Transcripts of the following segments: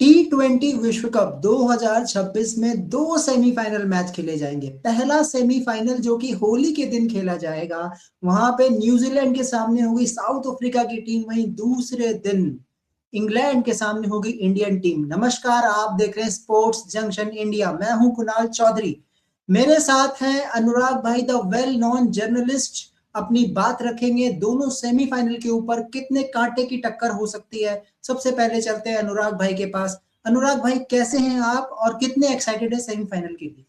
T20 विश्व cup 2026 में दो सेमीफाइनल मैच खेले जाएंगे। पहला सेमीफाइनल जो कि होली के दिन खेला जाएगा, वहां पे न्यूजीलैंड के सामने होगी साउथ अफ्रीका की टीम। वहीं दूसरे दिन इंग्लैंड के सामने होगी इंडियन टीम। नमस्कार, आप देख रहे हैं स्पोर्ट्स जंक्शन इंडिया। मैं हूं कुणाल चौधरी। मेरे साथ हैं अनुराग भाई, द वेल नोन जर्नलिस्ट। अपनी बात रखेंगे दोनों सेमीफाइनल के ऊपर, कितने कांटे की टक्कर हो सकती है। सबसे पहले चलते हैं अनुराग भाई के पास। अनुराग भाई, कैसे हैं आप और कितने एक्साइटेड है सेमीफाइनल के लिए?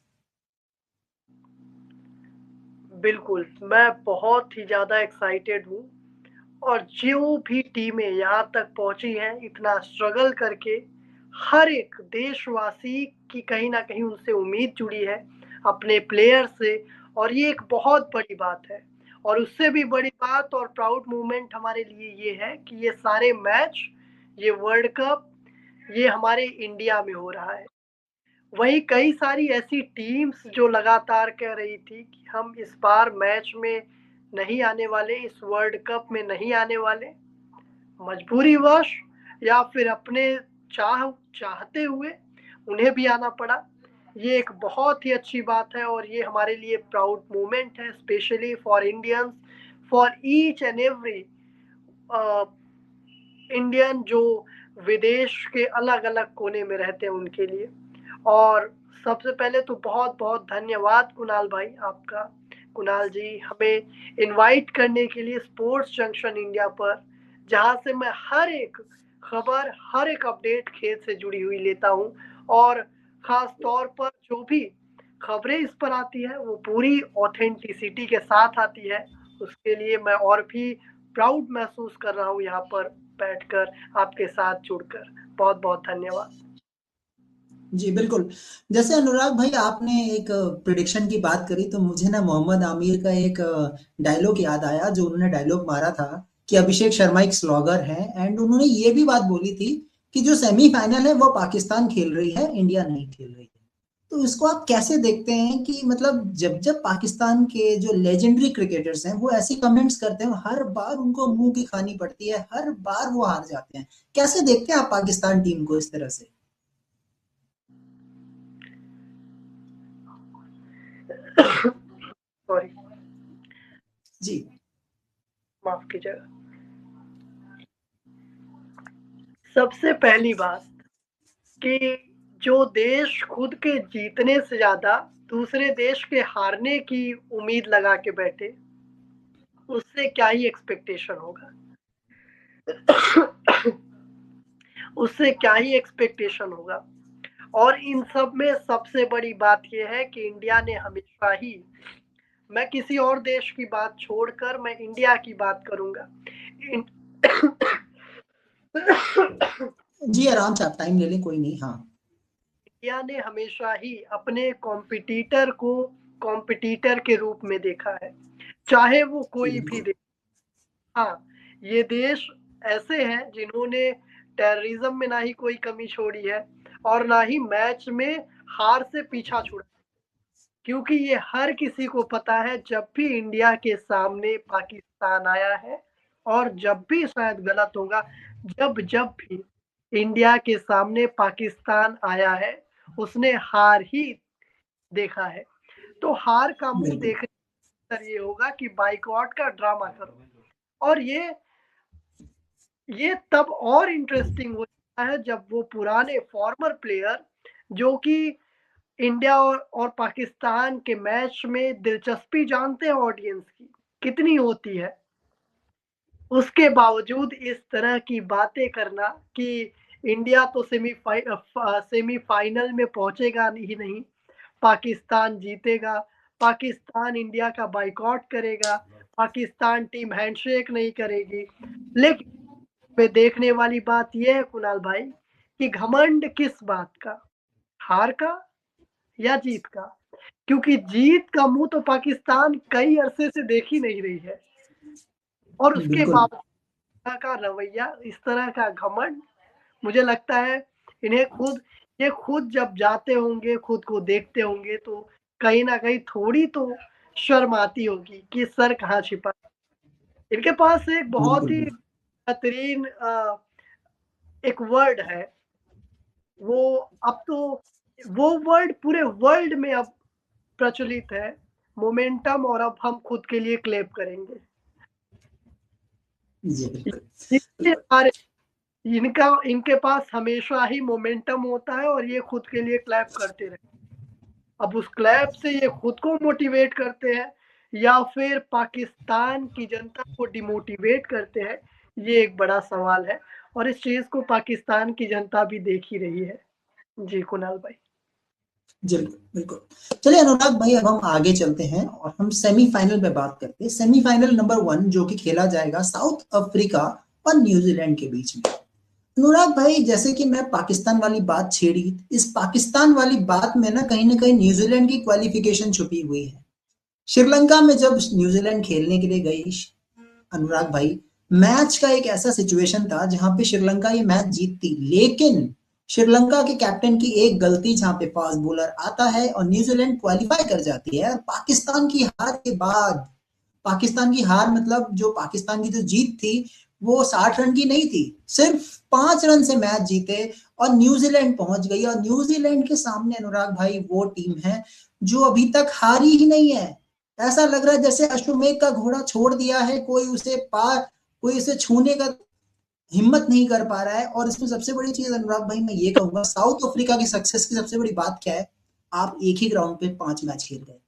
बिल्कुल, मैं बहुत ही ज़्यादा एक्साइटेड हूँ। और जो भी टीमें यहाँ तक पहुँची हैं इतना स्ट्रगल करके, हर एक देशवासी की कहीं न कहीं उनसे उम्मीद जुड़ी है अपने प्लेयर से, और ये एक बहुत बड़ी बात है। और उससे भी बड़ी बात और प्राउड मोमेंट हमारे लिए ये है कि ये सारे मैच, ये वर्ल्ड कप, ये हमारे इंडिया में हो रहा है। वहीं कई सारी ऐसी टीम्स जो लगातार कह रही थी कि हम इस बार मैच में नहीं आने वाले, इस वर्ल्ड कप में नहीं आने वाले, मजबूरीवश या फिर अपने चाहते हुए उन्हें भी आना पड़ा। ये एक बहुत ही अच्छी बात है और ये हमारे लिए प्राउड मोमेंट है, specially for Indians, for each and every Indian जो विदेश के अलग अलग कोने में रहते हैं उनके लिए। और सबसे पहले तो बहुत बहुत धन्यवाद कुणाल भाई आपका। कुणाल जी, हमें इनवाइट करने के लिए स्पोर्ट्स जंक्शन इंडिया पर, जहां से मैं हर एक खबर, हर एक अपडेट खेल से जुड़ी हुई लेता हूं। और खास तौर पर जो भी खबरें इस पर आती है वो पूरी ऑथेंटिसिटी के साथ आती है। उसके लिए मैं और भी प्राउड महसूस कर रहा हूँ यहाँ पर बैठकर आपके साथ जुड़कर। बहुत बहुत धन्यवाद। जी बिल्कुल। जैसे अनुराग भाई, आपने एक प्रिडिक्शन की बात करी तो मुझे ना मोहम्मद आमिर का एक डायलॉग याद आया, जो उन्होंने डायलॉग मारा था कि अभिषेक शर्मा एक स्लॉगर है। एंड उन्होंने ये भी बात बोली थी कि जो सेमीफाइनल है वो पाकिस्तान खेल रही है, इंडिया नहीं खेल रही है। तो इसको आप कैसे देखते हैं कि मतलब जब जब पाकिस्तान के जो लेजेंडरी क्रिकेटर्स हैं वो ऐसी कमेंट्स करते हैं, हर बार उनको मुंह की खानी पड़ती है, हर बार वो हार जाते हैं। कैसे देखते हैं आप पाकिस्तान टीम को इस तरह से? सॉरी, जी माफ कीजिएगा। सबसे पहली बात कि जो देश खुद के जीतने से ज्यादा दूसरे देश के हारने की उम्मीद लगा के बैठे, उससे क्या ही एक्सपेक्टेशन होगा। उससे क्या ही एक्सपेक्टेशन होगा। और इन सब में सबसे बड़ी बात यह है कि इंडिया ने हमेशा ही, मैं किसी और देश की बात छोड़कर मैं इंडिया की बात करूंगा। जी, आराम से आप टाइम ले लें, कोई नहीं। हाँ। इंडिया ने हमेशा ही अपने कॉम्पिटिटर को कॉम्पिटिटर के रूप में देखा है, चाहे वो जी कोई भी बिल्कुल। देश। हाँ, ये देश ऐसे हैं जिन्होंने टेररिज्म में ना ही कोई कमी छोड़ी है और ना ही मैच में हार से पीछा छुड़ा। क्योंकि ये हर किसी को पता है, जब भी इंडिया के सामने पाकिस्तान आया है, और जब भी, शायद गलत होगा, जब जब भी इंडिया के सामने पाकिस्तान आया है, उसने हार ही देखा है। तो हार का मुंह बिल्कुल। देखने का ये होगा कि बाइकआउट का ड्रामा करो। और ये तब और इंटरेस्टिंग हो जाता है जब वो पुराने फॉर्मर प्लेयर, जो कि इंडिया और पाकिस्तान के मैच में दिलचस्पी जानते हैं ऑडियंस की कितनी होती है, उसके बावजूद इस तरह की बातें करना कि इंडिया तो सेमीफाइनल में पहुंचेगा ही नहीं, पाकिस्तान जीतेगा, पाकिस्तान इंडिया का बाइकआउट करेगा, पाकिस्तान टीम हैंडशेक नहीं करेगी। लेकिन पे देखने वाली बात यह है कुणाल भाई कि घमंड किस बात का, हार का या जीत का? क्योंकि जीत का मुंह तो पाकिस्तान कई अरसे से देख ही नहीं रही है। और उसके बिल्कुल। बावजूद का रवैया, इस तरह का घमंड, मुझे लगता है इन्हें खुद, ये खुद जब जाते होंगे, खुद को देखते होंगे, तो कहीं ना कहीं थोड़ी तो शर्म आती होगी कि सर कहाँ छिपा। इनके पास एक बहुत बिल्कुल। ही बिल्कुल। बेहतरीन एक वर्ड है, वो अब तो वो वर्ड पूरे वर्ल्ड में अब प्रचलित है, मोमेंटम, और अब हम खुद के लिए क्लैप करेंगे। जी बिल्कुल ये बिल्कुल। सारे इनके पास हमेशा ही मोमेंटम होता है और ये खुद के लिए क्लैप करते रहते हैं। अब उस क्लैप से ये खुद को मोटिवेट करते हैं या फिर पाकिस्तान की जनता को डिमोटिवेट करते हैं, ये एक बड़ा सवाल है और इस चीज को पाकिस्तान की जनता भी देख ही रही है। जी कुणाल भाई। जी बिल्कुल। चलिए अनुराग भाई, अब हम आगे चलते हैं और हम सेमीफाइनल पे बात करते हैं। सेमीफाइनल नंबर 1 जो कि खेला जाएगा साउथ अफ्रीका और न्यूजीलैंड के बीच में। अनुराग भाई, जैसे कि मैं पाकिस्तान वाली बात छेड़ी, इस पाकिस्तान वाली बात में ना कहीं न्यूजीलैंड की क्वालिफिकेशन छुपी हुई है। श्रीलंका में जब न्यूजीलैंड खेलने के लिए गई अनुराग भाई, मैच का एक ऐसा सिचुएशन था जहां पे श्रीलंका ये मैच जीतती, लेकिन श्रीलंका के कैप्टन की एक गलती जहां पे फास्ट बॉलर आता है और न्यूजीलैंड क्वालिफाई कर जाती है। और पाकिस्तान की हार के बाद, पाकिस्तान की हार मतलब जो पाकिस्तान की जो जीत थी वो 60 रन की नहीं थी, सिर्फ 5 रन से मैच जीते और न्यूजीलैंड पहुंच गई। और न्यूजीलैंड के सामने अनुराग भाई वो टीम है जो अभी तक हारी ही नहीं है। ऐसा लग रहा है जैसे अश्वमेध का घोड़ा छोड़ दिया है, कोई उसे छूने का हिम्मत नहीं कर पा रहा है। और इसमें सबसे बड़ी चीज अनुराग भाई मैं ये कहूंगा, साउथ अफ्रीका की सक्सेस की सबसे बड़ी बात क्या है, आप एक ही ग्राउंड पे 5 मैच खेल गए।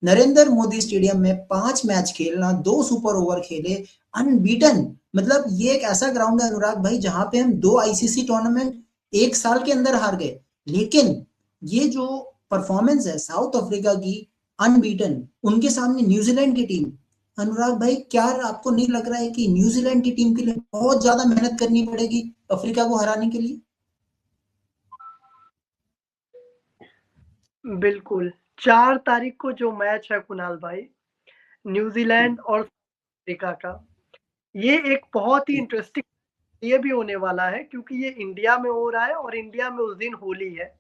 नरेंद्र मोदी स्टेडियम में 5 मैच खेलना, 2 सुपर ओवर खेले, अनबीटन। मतलब ये एक ऐसा ग्राउंड है अनुराग भाई जहां पे हम 2 आईसीसी टूर्नामेंट एक साल के अंदर हार गए, लेकिन ये जो परफॉर्मेंस है साउथ अफ्रीका की, अनबीटन, उनके सामने न्यूजीलैंड की टीम। अनुराग भाई, क्या आपको नहीं लग रहा है कि न्यूजीलैंड की टीम के लिए बहुत ज्यादा मेहनत करनी पड़ेगी अफ्रीका को हराने के लिए? बिल्कुल, 4 तारीख को जो मैच है कुणाल भाई, न्यूजीलैंड और अफ्रीका का, ये एक बहुत ही इंटरेस्टिंग ये भी होने वाला है क्योंकि ये इंडिया में हो रहा है और इंडिया में उस दिन होली है।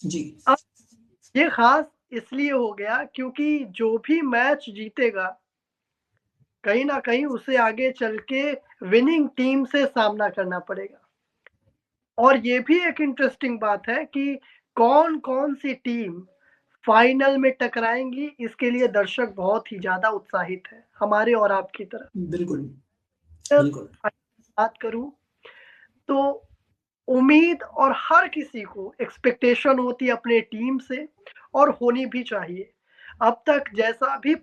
जी अब ये खास इसलिए हो गया क्योंकि जो भी मैच जीतेगा, कहीं न कहीं उसे आगे चल के विनिंग टीम से सामना करना पड़ेगा। और ये भी एक इंटरेस्टिंग बात है कि कौन-कौन सी टीम फाइनल में टकराएँगी, इसके लिए दर्शक बहुत ही ज़्यादा उत्साहित हैं, हमारे और आपकी तरह। बिल्कुल अगर बिल्कुल। बात करूँ तो उम्मीद और हर किसी को एक्सपेक्टेशन होती है अपने टीम से और होनी भी चाहिए। अब तक जैसा भी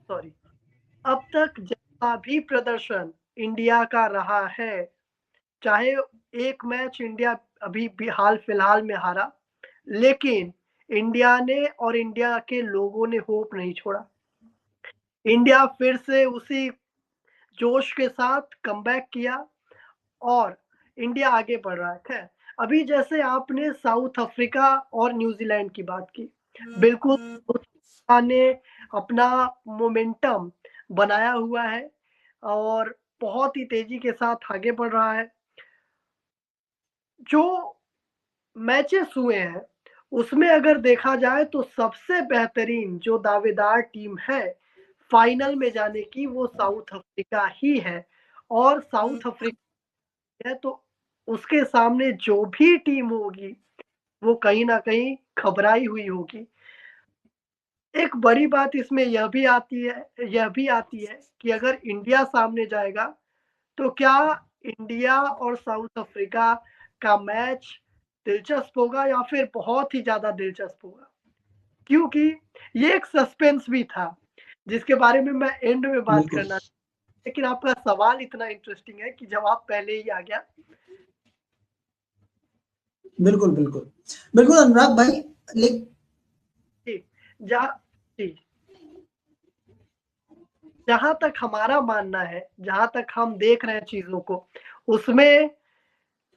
सॉरी अब तक जैसा भी प्रदर्शन इंडिया का रहा है, चाहे एक मैच इंडिया अभी भी हाल फिलहाल में हारा, लेकिन इंडिया ने और इंडिया के लोगों ने होप नहीं छोड़ा। इंडिया फिर से उसी जोश के साथ कमबैक किया और इंडिया आगे बढ़ रहा है। खैर, अभी जैसे आपने साउथ अफ्रीका और न्यूजीलैंड की बात की, बिल्कुल ने अपना मोमेंटम बनाया हुआ है और बहुत ही तेजी के साथ आगे बढ़ रहा है। जो मैचेस हुए हैं, उसमें अगर देखा जाए तो सबसे बेहतरीन जो दावेदार टीम है फाइनल में जाने की, वो साउथ अफ्रीका ही है। और साउथ अफ्रीका है तो उसके सामने जो भी टीम होगी, वो कहीं न कहीं घबराई हुई होगी। एक बड़ी बात इसमें यह भी आती है कि अगर इंडिया सामने जाएगा, तो क्या इंडिया और साउथ अफ्रीका का मैच दिलचस्प होगा या फिर बहुत ही ज़्यादा दिलचस्प होगा? क्योंकि ये एक सस्पेंस भी था, जिसके बारे में मैं एंड में बात बिल्कुल करना, लेकिन आपका सवाल इतना इंटरेस्टिंग है कि जवाब पहले ही आ गया। बिल्कुल बिल्कुल बिल्कुल अनुराग भाई। ले, जी, जहाँ जी, जहाँ तक हमारा मानना है, जहाँ तक हम देख रहे हैं चीज़ों को, उसमें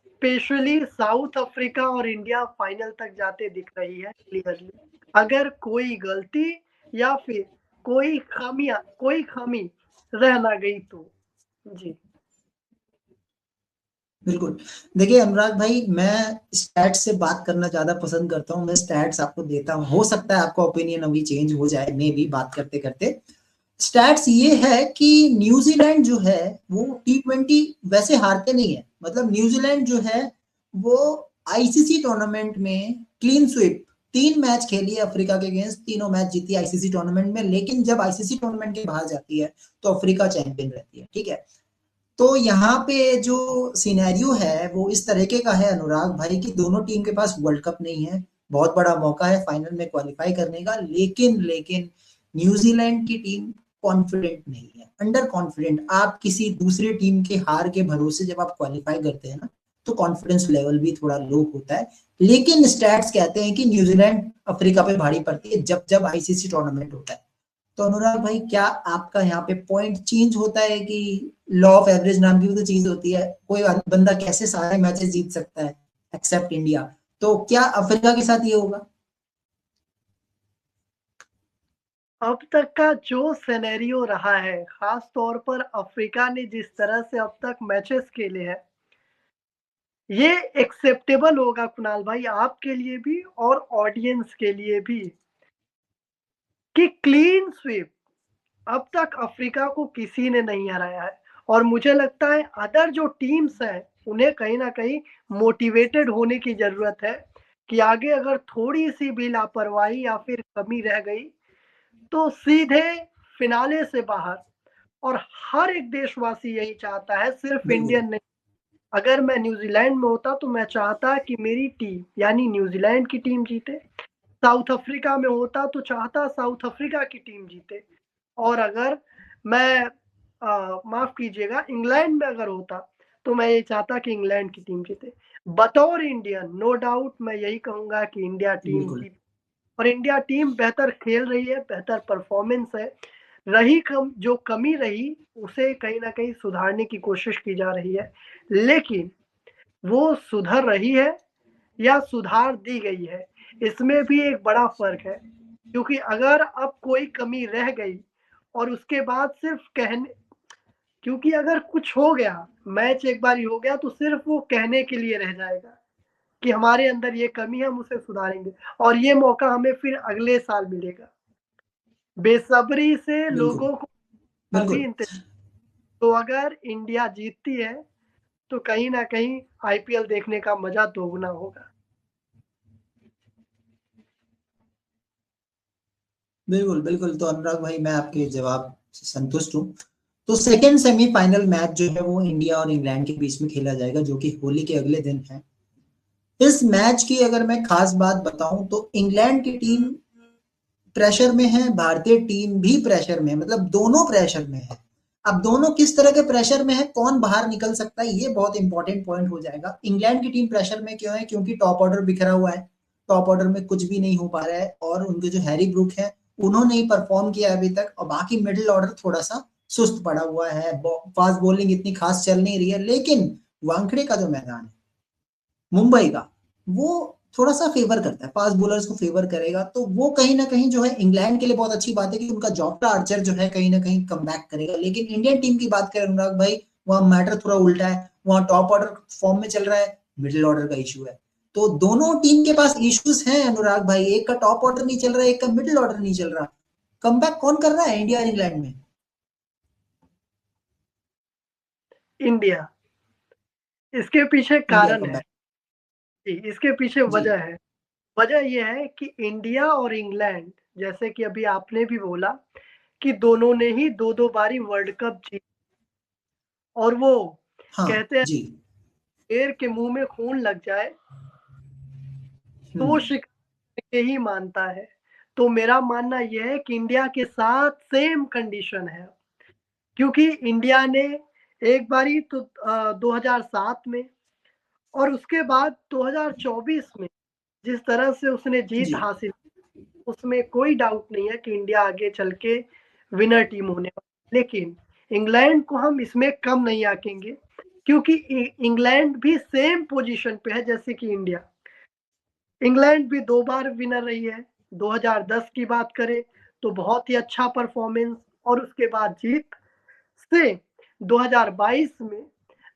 स्पेशली साउथ अफ्रीका और इंडिया फाइनल तक जाते दिख रही है क्लियरली। अगर कोई गलती या फिर कोई खामी रह ना गई तो। जी, बिल्कुल। देखिए अनुराग भाई, मैं स्टैट्स से बात करना ज्यादा पसंद करता हूँ, मैं स्टैट्स आपको देता हूँ, हो सकता है आपका ओपिनियन अभी चेंज हो जाए, मे भी बात करते करते। स्टैट्स ये है कि न्यूजीलैंड जो है वो T20 वैसे हारते नहीं है, मतलब न्यूजीलैंड जो है वो आईसीसी टूर्नामेंट में क्लीन स्वीप 3 मैच खेली है अफ्रीका के अगेंस्ट, तीनों मैच जीती है आईसीसी टूर्नामेंट में, लेकिन जब आईसीसी टूर्नामेंट के बाहर जाती है तो अफ्रीका चैंपियन रहती है, ठीक है। तो यहाँ पे जो सिनेरियो है वो इस तरीके का है अनुराग भाई कि दोनों टीम के पास वर्ल्ड कप नहीं है, बहुत बड़ा मौका है फाइनल में क्वालिफाई करने का, लेकिन लेकिन न्यूजीलैंड की टीम कॉन्फिडेंट नहीं है, अंडर कॉन्फिडेंट। आप किसी दूसरी टीम के हार के भरोसे जब आप क्वालिफाई करते हैं ना तो कॉन्फिडेंस लेवल भी थोड़ा लो होता है, लेकिन स्टैट्स कहते हैं कि न्यूजीलैंड अफ्रीका पे भारी पड़ती है जब जब आईसीसी टूर्नामेंट होता है। तो अनुराग भाई क्या आपका यहाँ पे पॉइंट चेंज होता है कि लॉ ऑफ एवरेज नाम की भी तो चीज होती है, कोई बंदा कैसे सारे मैचेस जीत सकता है एक्सेप्ट इंडिया, तो क्या अफ्रीका के साथ ये होगा? अब तक का जो सिनेरियो रहा है, खास तौर पर अफ्रीका ने जिस तरह से अब तक मैचेस खेले हैं, ये एक्सेप्टेबल होगा कुणाल भाई आपके लिए भी और ऑडियंस के लिए भी, कि क्लीन स्वीप अब तक अफ्रीका को किसी ने नहीं हराया है। और मुझे लगता है अदर जो टीम्स हैं उन्हें कहीं ना कहीं मोटिवेटेड होने की जरूरत है कि आगे अगर थोड़ी सी भी लापरवाही या फिर कमी रह गई तो सीधे फिनाले से बाहर। और हर एक देशवासी यही चाहता है, सिर्फ बिल्कुल इंडियन नहीं। अगर मैं न्यूजीलैंड में होता तो मैं चाहता कि मेरी टीम यानी न्यूजीलैंड की टीम जीते। साउथ अफ्रीका में होता तो चाहता साउथ अफ्रीका की टीम जीते। और अगर मैं माफ कीजिएगा इंग्लैंड में अगर होता तो मैं ये चाहता कि इंग्लैंड की टीम जीते। बतौर इंडियन नो डाउट मैं यही कहूंगा कि इंडिया टीम बिल्कुल जीत। और इंडिया टीम बेहतर खेल रही है, बेहतर परफॉर्मेंस है। रही कम जो कमी रही उसे कहीं ना कहीं सुधारने की कोशिश की जा रही है, लेकिन वो सुधर रही है या सुधार दी गई है, इसमें भी एक बड़ा फर्क है। क्योंकि अगर अब कोई कमी रह गई और उसके बाद सिर्फ कहने, क्योंकि अगर कुछ हो गया, मैच एक बार ही हो गया तो सिर्फ वो कहने के लिए रह जाएगा कि हमारे अंदर ये कमी है, हम उसे सुधारेंगे। और ये मौका हमें फिर अगले साल मिलेगा। बेसब्री से बिल्कुल लोगों को अभी बिल्कुल तो अगर इंडिया जीतती है तो कहीं ना कहीं आईपीएल देखने का मजा दोगुना होगा। बिल्कुल बिल्कुल। तो अनुराग भाई मैं आपके जवाब से संतुष्ट हूँ। तो सेकेंड सेमीफाइनल मैच जो है वो इंडिया और इंग्लैंड के बीच में खेला जाएगा, जो कि होली के अगले दिन है। इस मैच की अगर मैं खास बात बताऊं तो इंग्लैंड की टीम प्रेशर में है, भारतीय टीम भी प्रेशर में है, मतलब दोनों प्रेशर में है। अब दोनों किस तरह के प्रेशर में है, कौन बाहर निकल सकता है, ये बहुत इंपॉर्टेंट पॉइंट हो जाएगा। इंग्लैंड की टीम प्रेशर में क्यों है, क्योंकि टॉप ऑर्डर बिखरा हुआ है, टॉप ऑर्डर में कुछ भी नहीं हो पा रहा है, और उनके जो हैरी ब्रूक है उन्होंने ही परफॉर्म किया अभी तक, और बाकी मिडिल ऑर्डर थोड़ा सा सुस्त पड़ा हुआ है, फास्ट बॉलिंग इतनी खास चल नहीं रही है। लेकिन वानखेड़े का जो मैदान है मुंबई का, वो थोड़ा सा फेवर करता है, फास्ट बॉलर्स को फेवर करेगा, तो वो कहीं ना कहीं जो है इंग्लैंड के लिए बहुत अच्छी बात है कि उनका जॉफ्रा आर्चर जो है कहीं ना कहीं कम बैक करेगा। लेकिन इंडियन टीम की बात करें अनुराग भाई, वहां मैटर थोड़ा उल्टा है, वहां टॉप ऑर्डर फॉर्म में चल रहा है, मिडिल ऑर्डर का इशू है। तो दोनों टीम के पास इश्यूज हैं अनुराग भाई, एक का टॉप ऑर्डर नहीं चल रहा है, एक का मिडिल ऑर्डर नहीं चल रहा। कमबैक कौन कर रहा है इंडिया और इंग्लैंड में? इंडिया। इसके पीछे इंडिया कारण है कमबैक। जी, इसके पीछे जी वजह है। वजह यह है कि इंडिया और इंग्लैंड, जैसे कि अभी आपने भी बोला कि दोनों ने ही दो दो बारी वर्ल्ड कप जीत। और वो हाँ कहते हैं जी। शेर के मुंह में खून लग जाए तो वो हम्म। शिकार के ही मानता है। तो मेरा मानना यह है कि इंडिया के साथ सेम कंडीशन है। क्योंकि इंडिया ने एक बारी तो 2007 में और उसके बाद 2024 में जिस तरह से उसने जीत जी हासिल, उसमें कोई डाउट नहीं है कि इंडिया आगे चल के विनर टीम होने वाली। लेकिन इंग्लैंड को हम इसमें कम नहीं आंकेंगे, क्योंकि इंग्लैंड भी सेम पोजीशन पे है जैसे कि इंडिया। इंग्लैंड भी 2 बार विनर रही है। 2010 की बात करें तो बहुत ही अच्छा परफॉर्मेंस, और उसके बाद जीत से 2022 में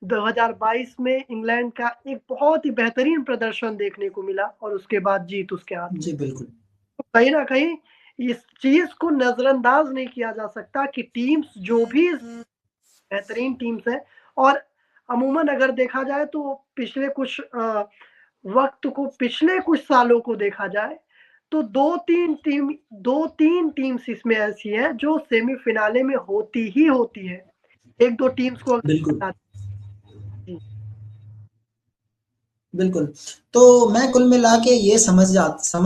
2022 में इंग्लैंड का एक बहुत ही बेहतरीन प्रदर्शन देखने को मिला और उसके बाद जीत उसके हाथ में। जी बिल्कुल। तो कहीं ना कहीं इस चीज को नजरअंदाज नहीं किया जा सकता कि टीम्स जो भी बेहतरीन टीम्स है, और अमूमन अगर देखा जाए तो पिछले कुछ वक्त को, पिछले कुछ सालों को देखा जाए तो दो तीन टीम्स इसमें ऐसी है जो सेमीफिनाले में होती ही होती है। एक दो टीम्स को बिल्कुल जी। बिल्कुल। तो मैं कुल मिला के ये समझ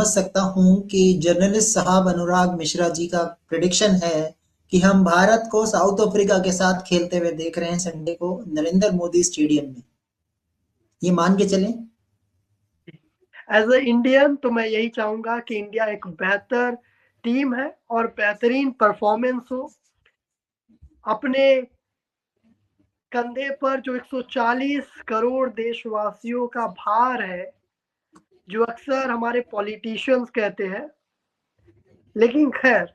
सकता हूँ कि जर्नलिस्ट साहब अनुराग मिश्रा जी का प्रिडिक्शन है कि हम भारत को साउथ अफ्रीका के साथ खेलते हुए देख रहे हैं संडे को नरेंद्र मोदी स्टेडियम में। ये मान के चलें? एज ए इंडियन तो मैं यही चाहूंगा कि इंडिया एक बेहतर टीम है और बेहतरीन परफॉर्मेंस हो। अपने कंधे पर जो 140 करोड़ देशवासियों का भार है, जो अक्सर हमारे पॉलिटिशियंस कहते हैं, लेकिन खैर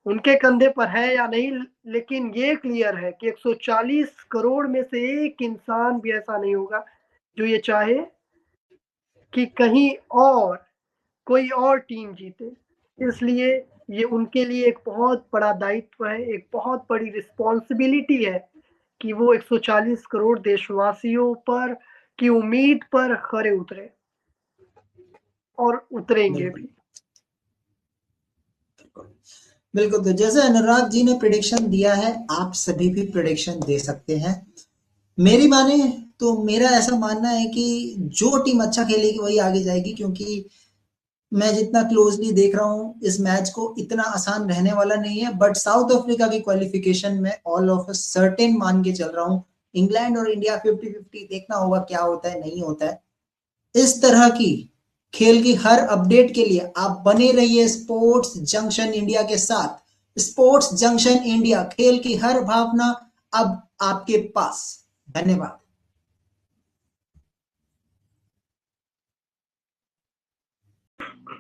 उनके कंधे पर है या नहीं, लेकिन ये क्लियर है कि 140 करोड़ में से एक इंसान भी ऐसा नहीं होगा जो ये चाहे कि कहीं और कोई और टीम जीते। इसलिए ये उनके लिए एक बहुत बड़ा दायित्व है, एक बहुत बड़ी रिस्पॉन्सिबिलिटी है कि वो 140 करोड़ देशवासियों पर की उम्मीद पर खरे उतरे और उतरेंगे बिल्कुल भी। बिल्कुल। तो जैसे अनुराग जी ने प्रिडिक्शन दिया है, आप सभी भी प्रिडिक्शन दे सकते हैं। मेरी माने तो मेरा ऐसा मानना है कि जो टीम अच्छा खेलेगी वही आगे जाएगी, क्योंकि मैं जितना क्लोजली देख रहा हूँ इस मैच को इतना आसान रहने वाला नहीं है। बट साउथ अफ्रीका की क्वालिफिकेशन में ऑल ऑफ अ सर्टेन मान के चल रहा हूँ। इंग्लैंड और इंडिया 50-50, देखना होगा क्या होता है नहीं होता है। इस तरह की खेल की हर अपडेट के लिए आप बने रहिए स्पोर्ट्स जंक्शन इंडिया के साथ। स्पोर्ट्स जंक्शन इंडिया, खेल की हर भावना अब आपके पास। धन्यवाद।